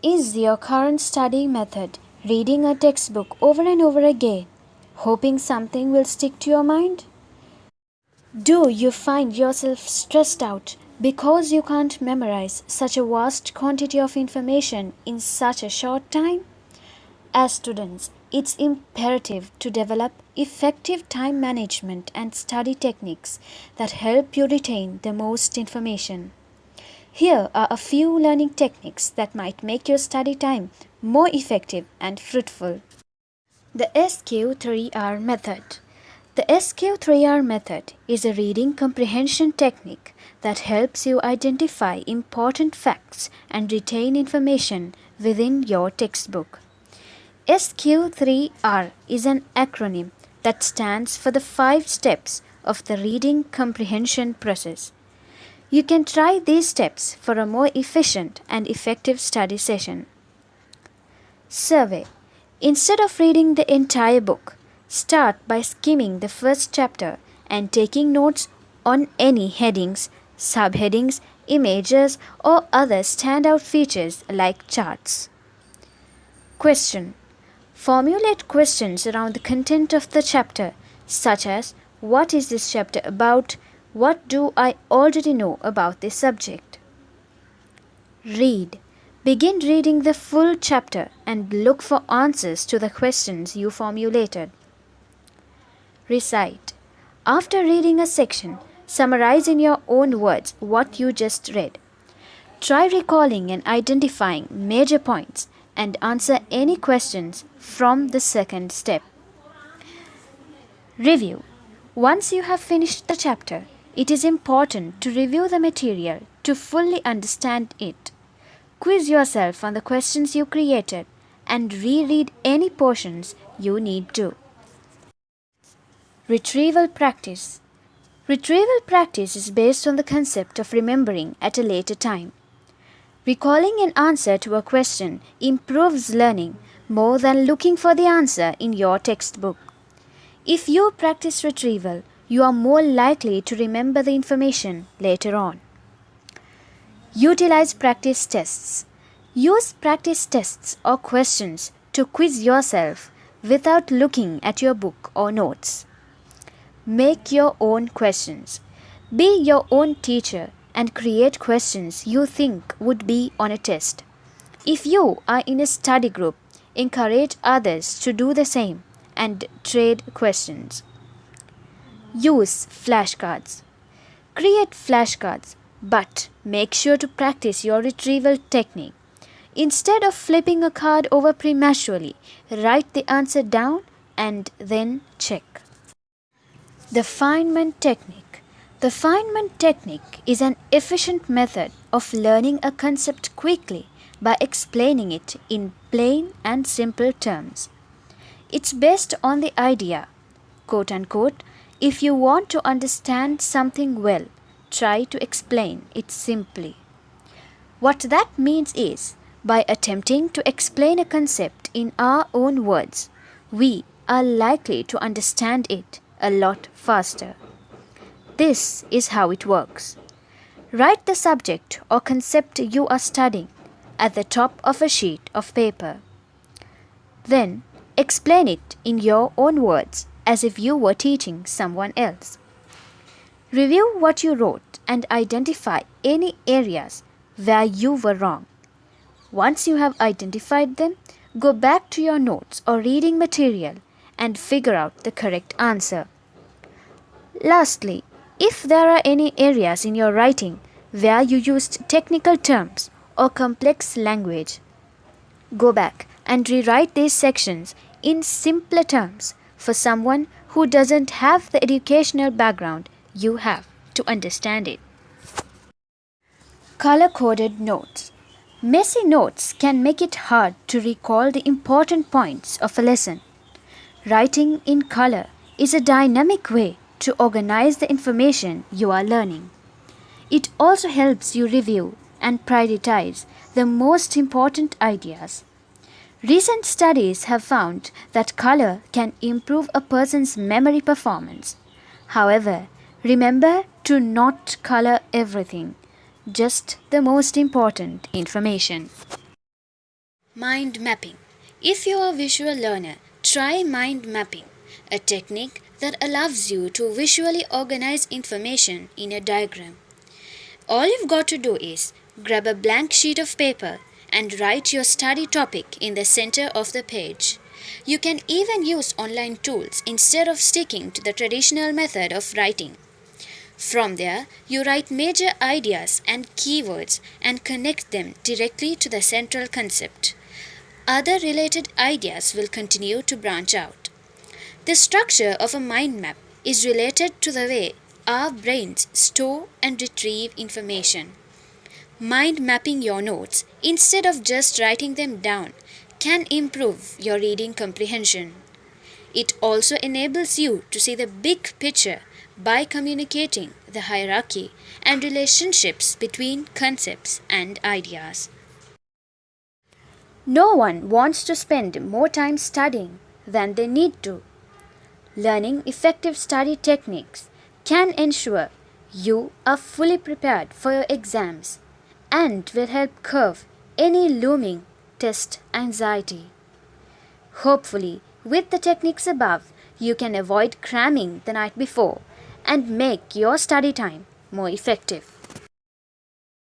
Is your current study method reading a textbook over and over again, hoping something will stick to your mind? Do you find yourself stressed out because you can't memorize such a vast quantity of information in such a short time? As students, it's imperative to develop effective time management and study techniques that help you retain the most information. Here are a few learning techniques that might make your study time more effective and fruitful. The SK3R Method. The SK3R method is a reading comprehension technique that helps you identify important facts and retain information within your textbook. SK3R is an acronym that stands for the 5 steps of the reading comprehension process. You can try these steps for a more efficient and effective study session. Survey. Instead of reading the entire book, start by skimming the first chapter and taking notes on any headings, subheadings, images, or other standout features like charts. Question. Formulate questions around the content of the chapter, such as, what is this chapter about? What do I already know about this subject? Read. Begin reading the full chapter and look for answers to the questions you formulated. Recite. After reading a section, summarize in your own words what you just read. Try recalling and identifying major points and answer any questions from the second step. Review. Once you have finished the chapter, it is important to review the material to fully understand it. Quiz yourself on the questions you created and reread any portions you need to. Retrieval Practice. Retrieval practice is based on the concept of remembering at a later time. Recalling an answer to a question improves learning more than looking for the answer in your textbook. If you practice retrieval, you are more likely to remember the information later on. Utilize practice tests. Use practice tests or questions to quiz yourself without looking at your book or notes. Make your own questions. Be your own teacher and create questions you think would be on a test. If you are in a study group, encourage others to do the same and trade questions. Use flashcards. Create flashcards, but make sure to practice your retrieval technique. Instead of flipping a card over prematurely, write the answer down and then check. The Feynman Technique. The Feynman Technique is an efficient method of learning a concept quickly by explaining it in plain and simple terms. It's based on the idea, quote unquote, if you want to understand something well, try to explain it simply. What that means is, by attempting to explain a concept in our own words, we are likely to understand it a lot faster. This is how it works. Write the subject or concept you are studying at the top of a sheet of paper. Then, explain it in your own words as if you were teaching someone else. Review what you wrote and identify any areas where you were wrong. Once you have identified them, go back to your notes or reading material and figure out the correct answer. Lastly, if there are any areas in your writing where you used technical terms or complex language, go back and rewrite these sections in simpler terms for someone who doesn't have the educational background you have to understand it. Color-coded notes. Messy notes can make it hard to recall the important points of a lesson. Writing in color is a dynamic way to organize the information you are learning. It also helps you review and prioritize the most important ideas. Recent studies have found that color can improve a person's memory performance. However, remember to not color everything, just the most important information. Mind mapping. If you are a visual learner, try mind mapping, a technique that allows you to visually organize information in a diagram. All you've got to do is grab a blank sheet of paper and write your study topic in the center of the page. You can even use online tools instead of sticking to the traditional method of writing. From there, you write major ideas and keywords and connect them directly to the central concept. Other related ideas will continue to branch out. The structure of a mind map is related to the way our brains store and retrieve information. Mind mapping your notes instead of just writing them down can improve your reading comprehension. It also enables you to see the big picture by communicating the hierarchy and relationships between concepts and ideas. No one wants to spend more time studying than they need to. Learning effective study techniques can ensure you are fully prepared for your exams and will help curb any looming test anxiety. Hopefully, with the techniques above, you can avoid cramming the night before and make your study time more effective.